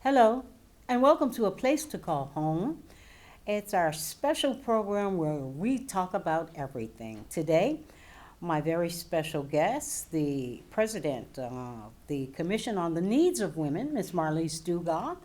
Hello, and welcome to A Place to Call Home. It's our special program where we talk about everything. Today, my very special guest, the president of the Commission on the Needs of Women, Ms. Marlise Dugas.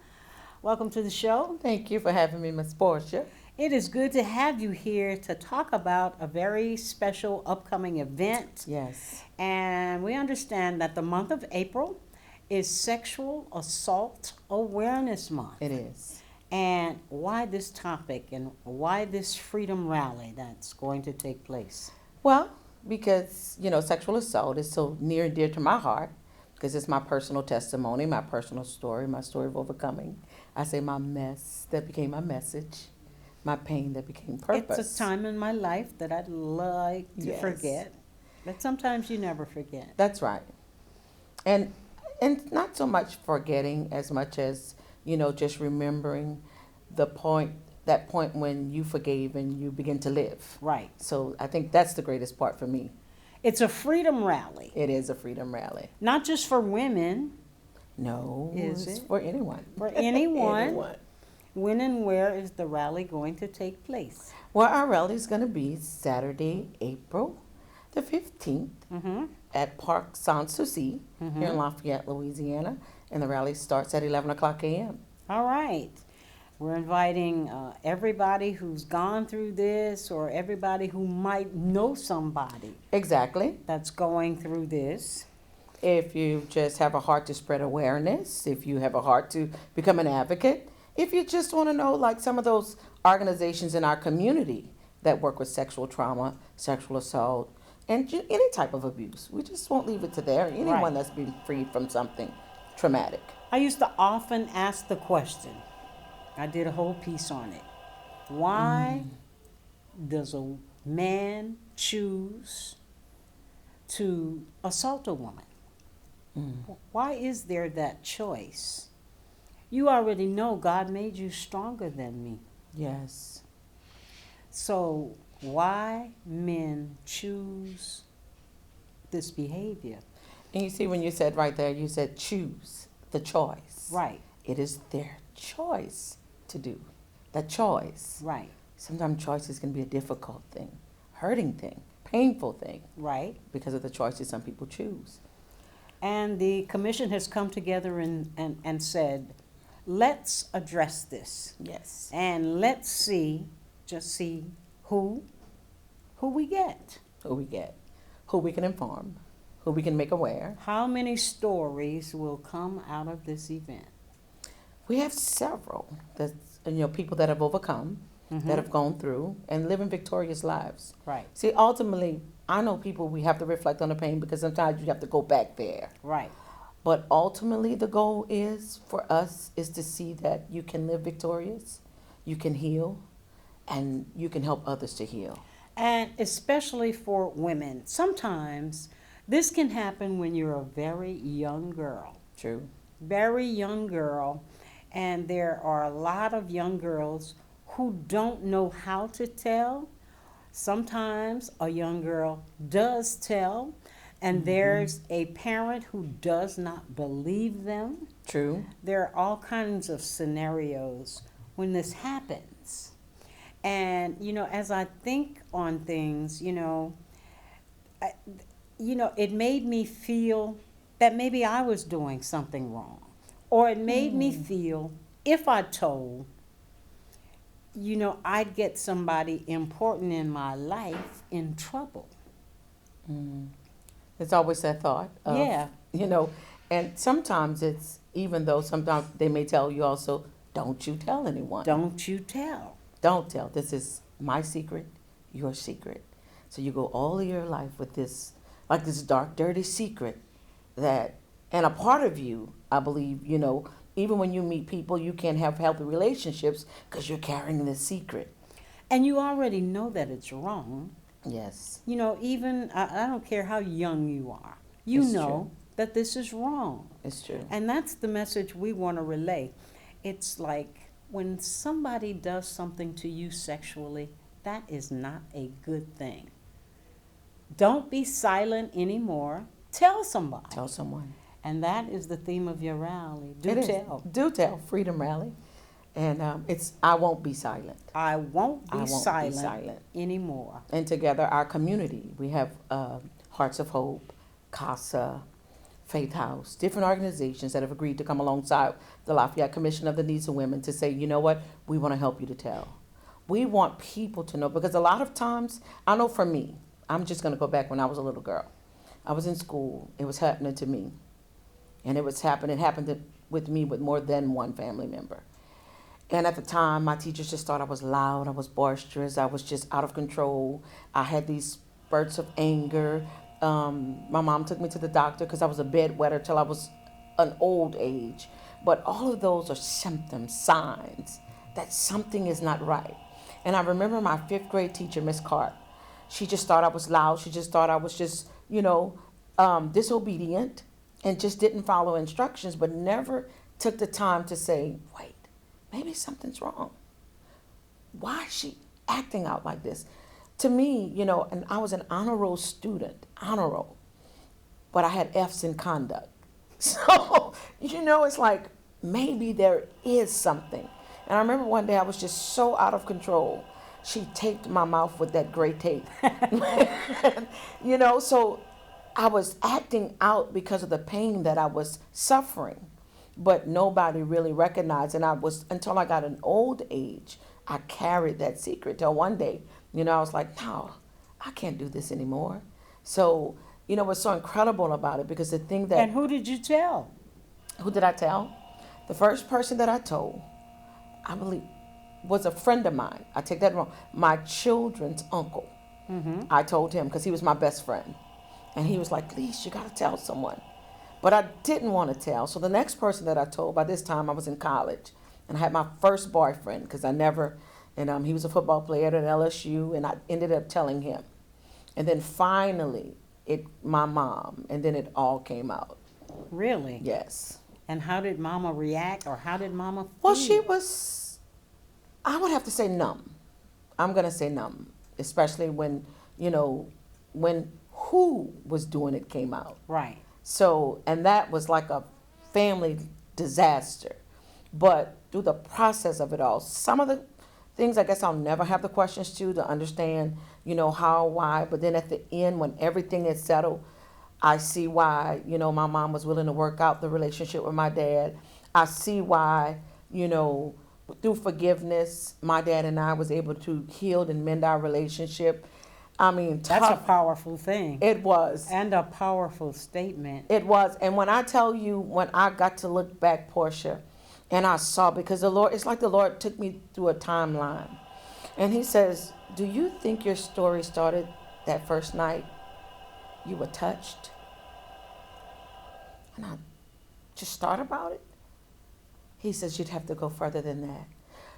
Welcome to the show. Thank you for having me, Ms. Portia. It is good to have you here to talk about a very special upcoming event. Yes, And we understand that the month of April is Sexual Assault Awareness Month. it is. And why this topic and why this freedom rally that's going to take place? Well, because, sexual assault is so near and dear to my heart because it's my personal testimony, my personal story, my story of overcoming. I say my mess that became my message, my pain that became purpose. It's a time in my life that I'd like to Yes. forget, but sometimes you never forget. That's right. And not so much forgetting as much as, just remembering that point when you forgave and you begin to live. Right. So I think that's the greatest part for me. It's a freedom rally, It is a freedom rally. not just for women, No, Is it's it? for anyone. for anyone. Anyone. When and where is the rally going to take place? Well, our rally is going to be Saturday, April the 15th Mm-hmm. at Park Sanssouci here in Lafayette, Louisiana. And the rally starts at 11 o'clock a.m. All right. We're inviting everybody who's gone through this or everybody who might know somebody Exactly. that's going through this. If you just have a heart to spread awareness, if you have a heart to become an advocate, if you just want to know, like some of those organizations in our community that work with sexual trauma, sexual assault, and any type of abuse. We just won't leave it to there. Anyone Right. that's been freed from something traumatic. I used to often ask the question, I did a whole piece on it. Why does a man choose to assault a woman? Why is there that choice? You already know God made you stronger than me. Yes. So why men choose this behavior? And you see, when you said right there, you said choose the choice. Right, It is their choice to do. The choice. right, Sometimes choices can be a difficult thing, hurting thing, painful thing, right. because of the choices some people choose. And the commission has come together and said, let's address this. Yes. And let's just see who we get. Who we get, who we can inform, who we can make aware. How many stories will come out of this event? We have several that people that have overcome, that have gone through and living victorious lives. Right, See, ultimately, I know people, we have to reflect on the pain because sometimes you have to go back there. right, But ultimately, the goal is for us is to see that you can live victorious, you can heal, and you can help others to heal. and especially for women. Sometimes this can happen when you're a very young girl. True. Very young girl, and there are a lot of young girls who don't know how to tell. Sometimes a young girl does tell, and there's a parent who does not believe them. True. There are all kinds of scenarios when this happens. And, as I think on things, it made me feel that maybe I was doing something wrong. Or it made me feel if I told, I'd get somebody important in my life in trouble. There's always that thought of, Yeah. And sometimes it's, even though sometimes they may tell you also, don't you tell anyone. Don't you tell. Don't tell. This is my secret, your secret. So you go all of your life with this, like this dark, dirty secret that, and a part of you, I believe, even when you meet people, you can't have healthy relationships because you're carrying this secret. And you already know that it's wrong. Yes. Even, I don't care how young you are, you It's know true. that this is wrong. It's true. And that's the message we want to relay. It's like when somebody does something to you sexually, that is not a good thing. Don't be silent anymore. Tell somebody. Tell someone. And that is the theme of your rally. Do It is. tell. Do tell, Freedom Rally. And it's I won't be silent. I won't I be, won't silent, be silent anymore. And together, our community, we have Hearts of Hope, CASA, Faith House, different organizations that have agreed to come alongside the Lafayette Commission of the Needs of Women to say, you know what, we want to help you to tell. We want people to know, because a lot of times, I know for me, I'm just going to go back when I was a little girl. I was in school. It was happening to me. And it happened with me with more than one family member. And at the time, my teachers just thought I was loud, I was boisterous, I was just out of control. I had these spurts of anger. My mom took me to the doctor because I was a bedwetter till I was an old age. But all of those are symptoms, signs that something is not right. And I remember my 5th grade teacher, Miss Cart. She just thought I was loud. She just thought I was just, disobedient and just didn't follow instructions, but never took the time to say, wait, maybe something's wrong. Why is she acting out like this? To me, and I was an honor roll student, but I had F's in conduct. So, it's like maybe there is something. And I remember one day I was just so out of control. She taped my mouth with that gray tape. So I was acting out because of the pain that I was suffering. But nobody really recognized. And until I got an old age, I carried that secret till one day, I was like, no, I can't do this anymore. So, what's so incredible about it, because the thing that... And who did you tell? Who did I tell? The first person that I told, I believe, was a friend of mine. I take that wrong. My children's uncle. Mm-hmm. I told him because he was my best friend. And he was like, Lise, you got to tell someone. But I didn't want to tell. So the next person that I told, by this time I was in college. And I had my first boyfriend because he was a football player at LSU. And I ended up telling him. And then finally, my mom. And then it all came out. Really? Yes. And how did Mama react, or how did Mama feel? Well, she was, I would have to say numb. I'm going to say numb, especially when who was doing it came out. Right. So, and that was like a family disaster. But through the process of it all, some of the things I guess I'll never have the questions to understand, how, why. But then at the end, when everything is settled, I see why, my mom was willing to work out the relationship with my dad. I see why, through forgiveness, my dad and I was able to heal and mend our relationship. I mean, that's a powerful thing. It was. And a powerful statement. It was. And when I tell you, when I got to look back, Portia, and I saw, because it's like the Lord took me through a timeline. And he says, do you think your story started that first night you were touched? And I just thought about it. He says, you'd have to go further than that.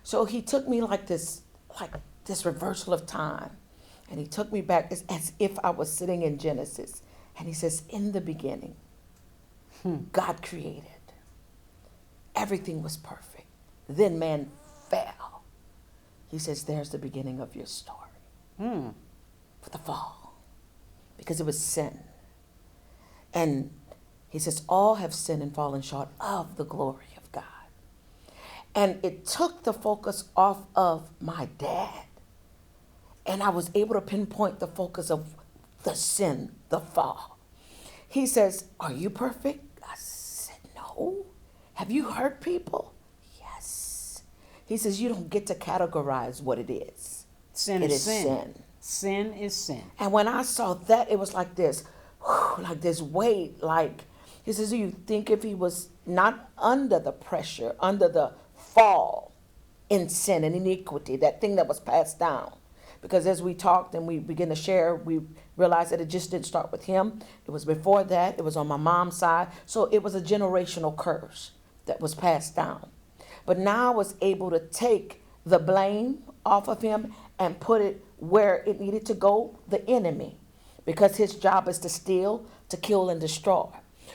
So he took me like this reversal of time. And he took me back as if I was sitting in Genesis. And he says, in the beginning, God created. Everything was perfect. Then man fell. He says, there's the beginning of your story. For the fall. Because it was sin. And he says, all have sinned and fallen short of the glory of God. And it took the focus off of my dad. And I was able to pinpoint the focus of the sin, the fall. He says, are you perfect? I said, no. Have you hurt people? Yes. He says, you don't get to categorize what it is. Sin is sin. Sin is sin. And when I saw that, it was like this, like this weight, he says, do you think if he was not under the pressure, under the fall in sin and iniquity, that thing that was passed down? Because as we talked and we began to share, we realized that it just didn't start with him. It was before that. It was on my mom's side. So it was a generational curse that was passed down. But now I was able to take the blame off of him and put it where it needed to go, the enemy. Because his job is to steal, to kill, and destroy.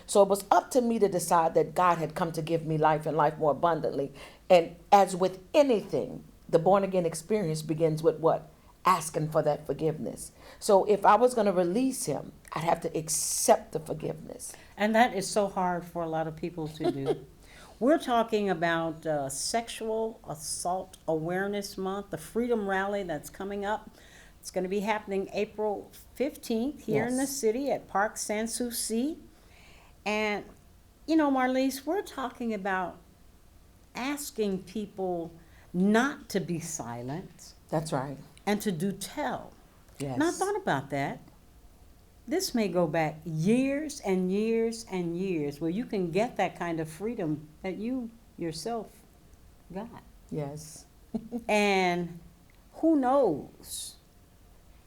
So it was up to me to decide that God had come to give me life and life more abundantly. And as with anything, the born-again experience begins with what? asking for that forgiveness. So if I was going to release him, I'd have to accept the forgiveness. And that is so hard for a lot of people to do. We're talking about Sexual Assault Awareness Month, the Freedom Rally that's coming up. It's going to be happening April 15th here in the Yes. city at Park Sanssouci. And, you know, Marlise, we're talking about asking people not to be silent That's right. and to do tell. Yes. And I thought about that. This may go back years and years and years where you can get that kind of freedom that you yourself got. Yes. And who knows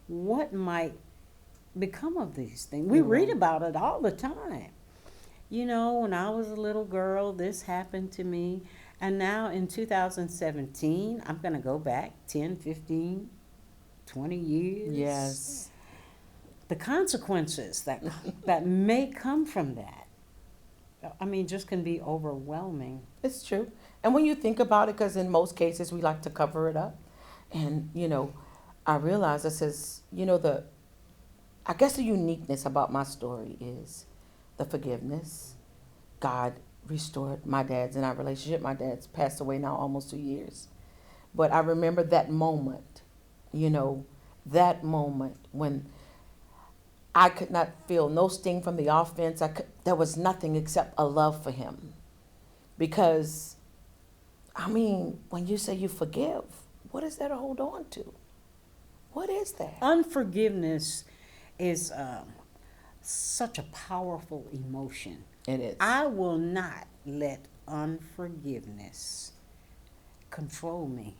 what might become of these things. We You're read right. about it all the time. You know, when I was a little girl, this happened to me. And now in 2017, I'm going to go back 10, 15, 20 years. Yes. The consequences that may come from that, I mean, just can be overwhelming. It's true. And when you think about it, because in most cases we like to cover it up, and I realized, I says, I guess the uniqueness about my story is the forgiveness. God restored my dad's and our relationship. My dad's passed away now almost 2 years. But I remember that moment, that moment when I could not feel no sting from the offense. There was nothing except a love for him. Because, when you say you forgive, what is there to hold on to? What is that? Unforgiveness is such a powerful emotion. It is. I will not let unforgiveness control me.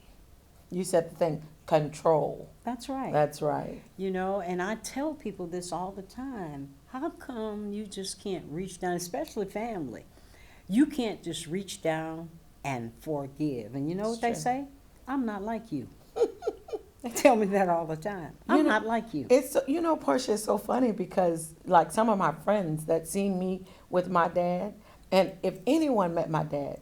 You said the thing, control. That's right. That's right. And I tell people this all the time. How come you just can't reach down, especially family? You can't just reach down and forgive. And you know what they say? I'm not like you. They tell me that all the time. I'm not like you. It's Portia, is so funny because like some of my friends that seen me with my dad, and if anyone met my dad,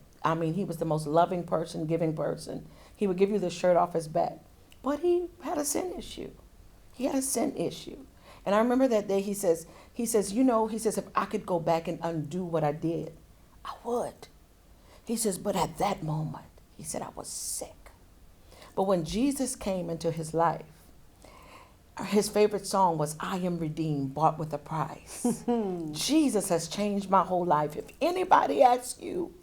he was the most loving person, giving person. He would give you the shirt off his back. But he had a sin issue. And I remember that day he says, if I could go back and undo what I did, I would. He says, but at that moment, he said, I was sick. But when Jesus came into his life, his favorite song was, I am redeemed, bought with a price. Jesus has changed my whole life. If anybody asks you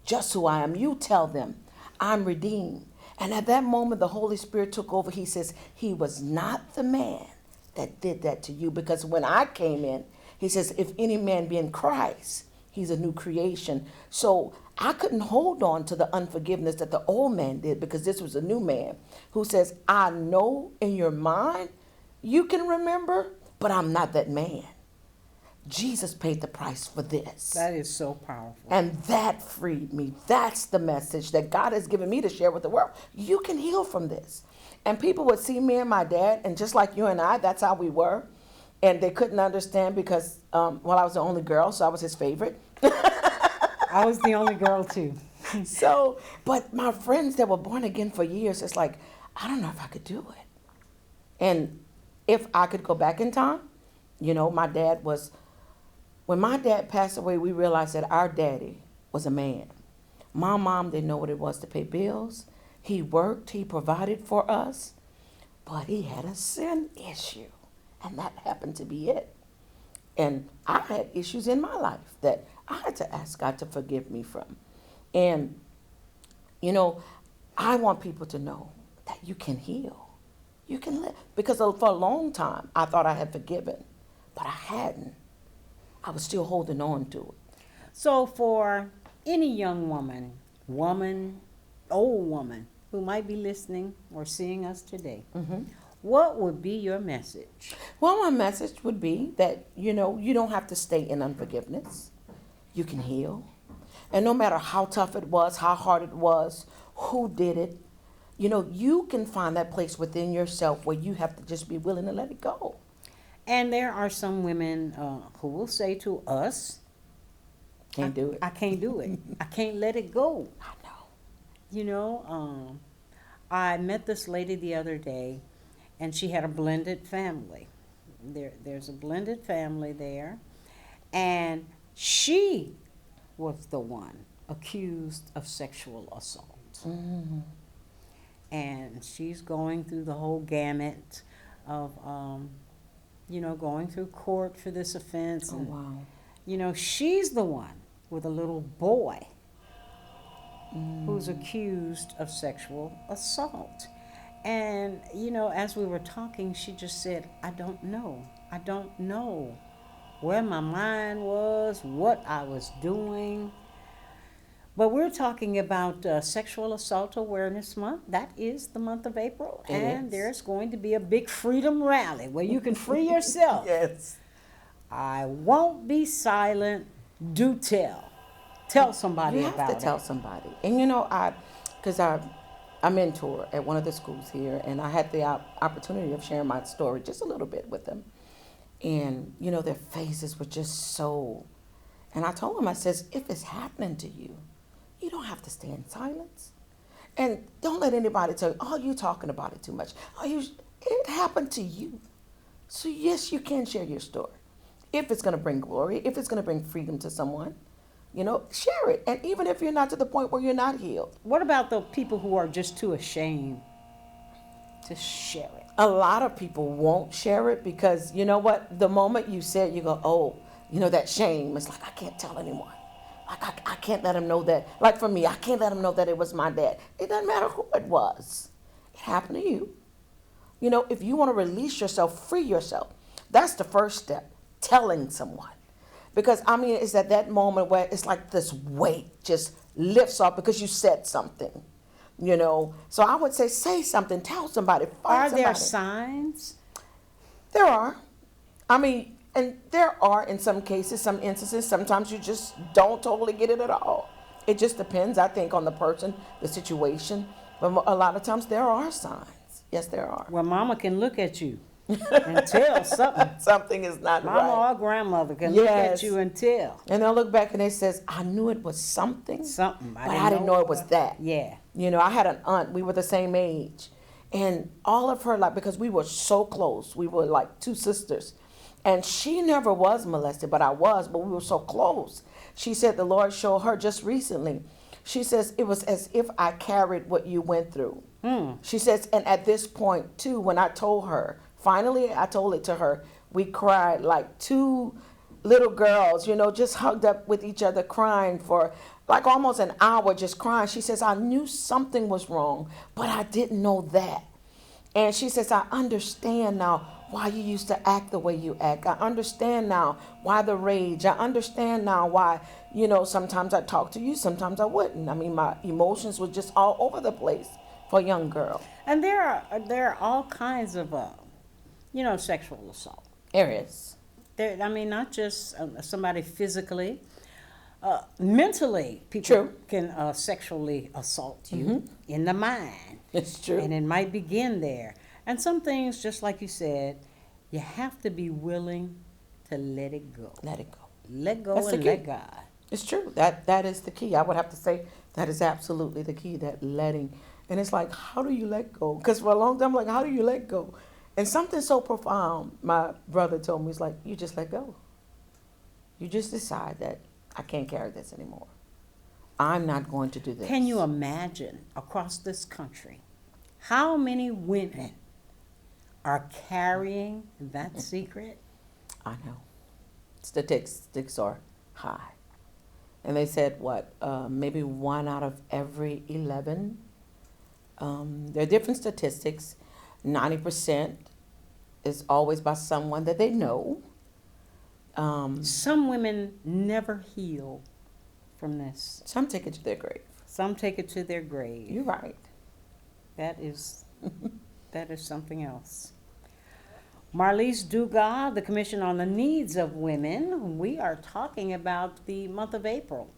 just who I am, you tell them, I'm redeemed. And at that moment, the Holy Spirit took over. He says, he was not the man that did that to you. Because when I came in, he says, if any man be in Christ, he's a new creation. So I couldn't hold on to the unforgiveness that the old man did, because this was a new man who says, I know in your mind you can remember, but I'm not that man. Jesus paid the price for this. That is so powerful. And that freed me. That's the message that God has given me to share with the world. You can heal from this. And people would see me and my dad, and just like you and I, that's how we were. And they couldn't understand because, I was the only girl, so I was his favorite. I was the only girl, too. So, but my friends that were born again for years, it's like, I don't know if I could do it. And if I could go back in time, when my dad passed away, we realized that our daddy was a man. My mom didn't know what it was to pay bills. He worked, he provided for us, but he had a sin issue, and that happened to be it. And I had issues in my life that I had to ask God to forgive me from. And, I want people to know that you can heal. You can live. Because for a long time, I thought I had forgiven, but I hadn't. I was still holding on to it. So for any young woman, old woman, who might be listening or seeing us today, what would be your message? Well, my message would be that, you don't have to stay in unforgiveness. You can heal. And no matter how tough it was, how hard it was, who did it, you can find that place within yourself where you have to just be willing to let it go. And there are some women who will say to us, Can't do it. I can't do it. I can't let it go. I know. I met this lady the other day, and she had a blended family. There's a blended family there, and she was the one accused of sexual assault. Mm-hmm. And she's going through the whole gamut of, going through court for this offense. Oh, And, wow. she's the one with a little boy who's accused of sexual assault. And, as we were talking, she just said, I don't know. I don't know where my mind was, what I was doing. But we're talking about Sexual Assault Awareness Month. That is the month of April. And there's going to be a big freedom rally where you can free yourself. Yes. I won't be silent. Do tell. Tell somebody about it. You have to tell somebody. And because I mentor at one of the schools here, and I had the opportunity of sharing my story just a little bit with them. And, their faces were just so, and I told them, I says, if it's happening to you, you don't have to stay in silence. And don't let anybody tell you, oh, you're talking about it too much. It happened to you. So yes, you can share your story. If it's going to bring glory, if it's going to bring freedom to someone, share it. And even if you're not to the point where you're not healed. What about the people who are just too ashamed to share it? A lot of people won't share it because, you know what? The moment you say it, you go, oh, that shame. It's like, I can't tell anyone. Like, I can't let them know that. Like for me, I can't let them know that it was my dad. It doesn't matter who it was. It happened to you. If you want to release yourself, free yourself, that's the first step, telling someone. Because, it's at that moment where it's like this weight just lifts off because you said something, So I would say something, tell somebody, find somebody. Are there signs? There are. And there are, in some cases, some instances, sometimes you just don't totally get it at all. It just depends, I think, on the person, the situation. But a lot of times there are signs. Yes, there are. Well, mama can look at you and tell something. Something is not right. Mama or grandmother can look at you and tell. And they'll look back and they says, I knew it was something. Something. But I didn't know it was that. Yeah. I had an aunt, we were the same age. And all of her, because we were so close, we were like two sisters. And she never was molested, but I was, but we were so close. She said the Lord showed her just recently. She says, it was as if I carried what you went through. She says, and at this point, too, when I told her, finally I told it to her, we cried like two little girls, just hugged up with each other, crying for like almost an hour, just crying. She says, I knew something was wrong, but I didn't know that. And she says, I understand now why you used to act the way you act. I understand now why the rage. I understand now why, sometimes I talk to you, sometimes I wouldn't. My emotions were just all over the place for a young girl. And there are all kinds of, sexual assault. Areas. Not just somebody physically. Mentally, people can sexually assault you in the mind. It's true. And it might begin there. And some things, just like you said, you have to be willing to let it go. Let it go. Let go. That's and let God. It's true. That is the key. I would have to say that is absolutely the key, that letting. And it's like, how do you let go? Because for a long time, I'm like, how do you let go? And something so profound, my brother told me, it's like, you just let go. You just decide that I can't carry this anymore. I'm not going to do this. Can you imagine across this country how many women are carrying that secret? I know. Statistics are high. And they said, maybe 1 out of every 11. There are different statistics. 90% is always by someone that they know. Some women never heal from this. Some take it to their grave. Some take it to their grave. You're right. That is something else. Marlise Dugas, the Commission on the Needs of Women. We are talking about the month of April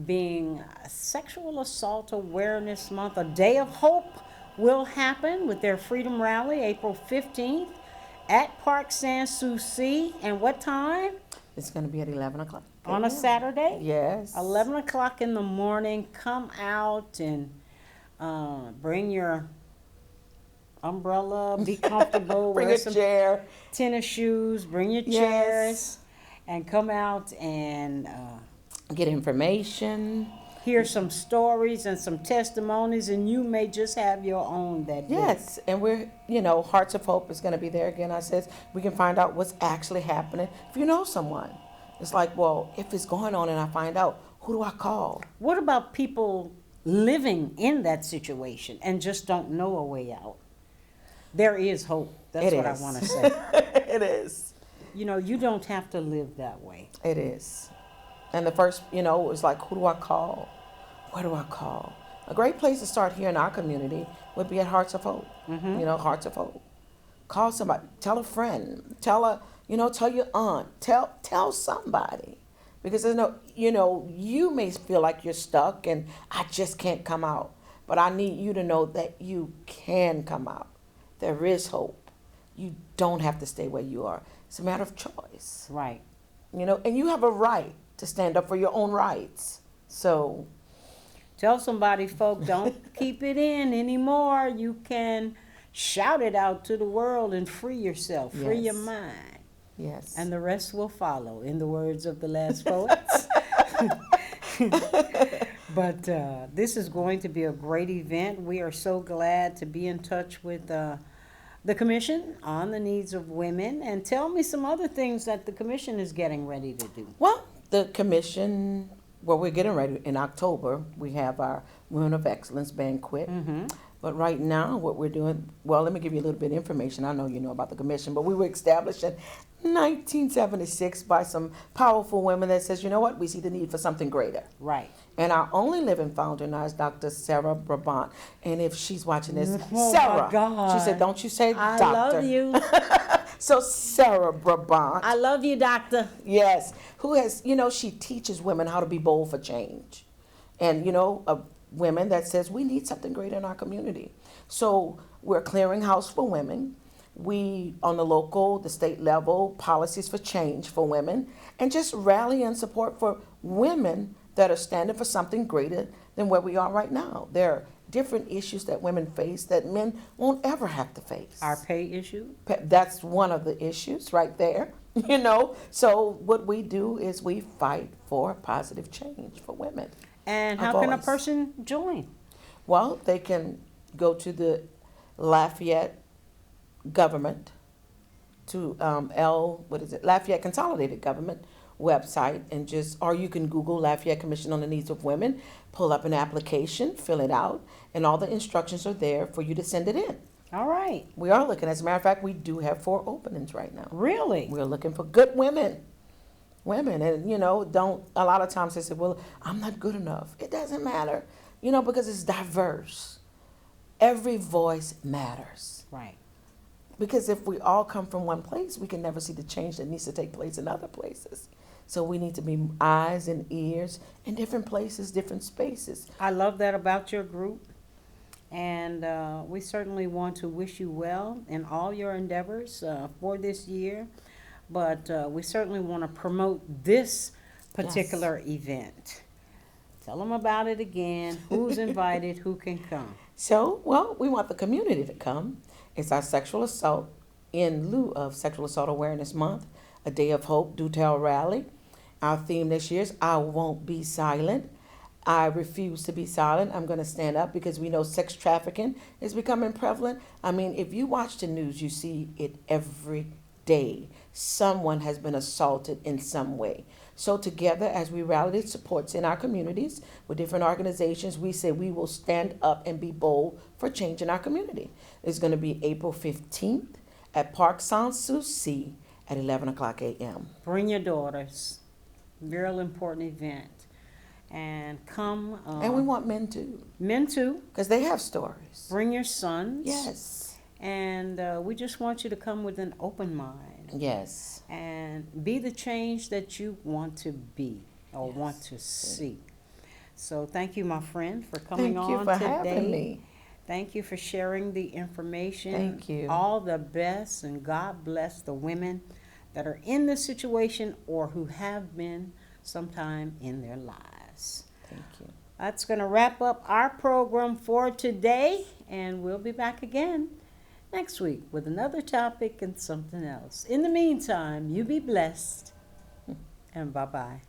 being Sexual Assault Awareness Month. A Day of Hope will happen with their Freedom Rally April 15th at Park Sans Souci. And what time? It's going to be at 11 o'clock. On a Saturday? Yes. 11 o'clock in the morning. Come out and bring your umbrella, be comfortable, Bring wear a some chair. tennis shoes, bring your Yes. chairs, and come out and Get information. hear some stories and some testimonies, and you may just have your own that day. Yes, and we're, Hearts of Hope is going to be there again. I says we can find out what's actually happening. If you know someone, it's like, well, if it's going on and I find out, who do I call? What about people living in that situation and just don't know a way out? There is hope. That's It what I is. want to say. It is. You don't have to live that way. It is. And the first, was like, who do I call? Where do I call? A great place to start here in our community would be at Hearts of Hope. Hearts of Hope. Call somebody. Tell a friend. Tell your aunt. Tell somebody. Because there's no, you may feel like you're stuck and I just can't come out. But I need you to know that you can come out. There is hope. You don't have to stay where you are. It's a matter of choice. Right. And you have a right to stand up for your own rights. So Tell somebody, folk, don't keep it in anymore. You can shout it out to the world and free yourself, free your Yes. mind. yes. And the rest will follow, in the words of the last poets. But this is going to be a great event. We are so glad to be in touch with the Commission on the Needs of Women. And tell me some other things that the Commission is getting ready to do. Well, the commission, we're getting ready in October. We have our Women of Excellence banquet. Mm-hmm. But right now, what we're doing, well, let me give you a little bit of information. I know you know about the commission, but we were established in 1976 by some powerful women that says, you know what, we see the need for something greater. Right. And our only living founder now is Dr. Sarah Brabant. And if she's watching this, Oh, Sarah, my God. she said, don't you say I doctor. love you. So Sarah Brabant, I love you, doctor. yes, who has, she teaches women how to be bold for change. And, women that says we need something greater in our community. So we're a clearinghouse for women. We, on the local, the state level, policies for change for women, and just rally and support for women that are standing for something greater than where we are right now. There are different issues that women face that men won't ever have to face. Our pay issue. That's one of the issues right there, So what we do is we fight for positive change for women. And A how can a voice. person join? Well, they can go to the Lafayette government, to Lafayette Consolidated Government website, and or you can Google Lafayette Commission on the Needs of Women, pull up an application, fill it out, and all the instructions are there for you to send it in. All right. We are looking, as a matter of fact, we do have 4 openings right now. Really? We're looking for good women. And, don't, a lot of times they say, well, I'm not good enough. It doesn't matter, because it's diverse. Every voice matters. Right. Because if we all come from one place, we can never see the change that needs to take place in other places. So we need to be eyes and ears in different places, different spaces. I love that about your group. And we certainly want to wish you well in all your endeavors for this year. But we certainly want to promote this particular event. Tell them about it again. Who's invited? Who can come? So, well, we want the community to come. It's our sexual assault in lieu of Sexual Assault Awareness Month, a day of hope, do tell rally. Our theme this year is I won't be silent. I refuse to be silent. I'm going to stand up because we know sex trafficking is becoming prevalent. I mean, if you watch the news, you see it every day. Someone has been assaulted in some way. So together, as we rally supports in our communities with different organizations, we say we will stand up and be bold for change in our community. It's going to be April 15th at Parc Sans-Souci at 11 o'clock a.m. Bring your daughters. Real important event. And come. And we want men too. Men too. Because they have stories. Bring your sons. Yes. And we just want you to come with an open mind. Yes. And be the change that you want to be or Yes. want to see. So thank you, my friend, for coming Thank you on for today. having me. Thank you for sharing the information. Thank you. All the best, and God bless the women that are in this situation or who have been sometime in their lives. Thank you. That's going to wrap up our program for today, and we'll be back again next week with another topic and something else. In the meantime, you be blessed, and bye-bye.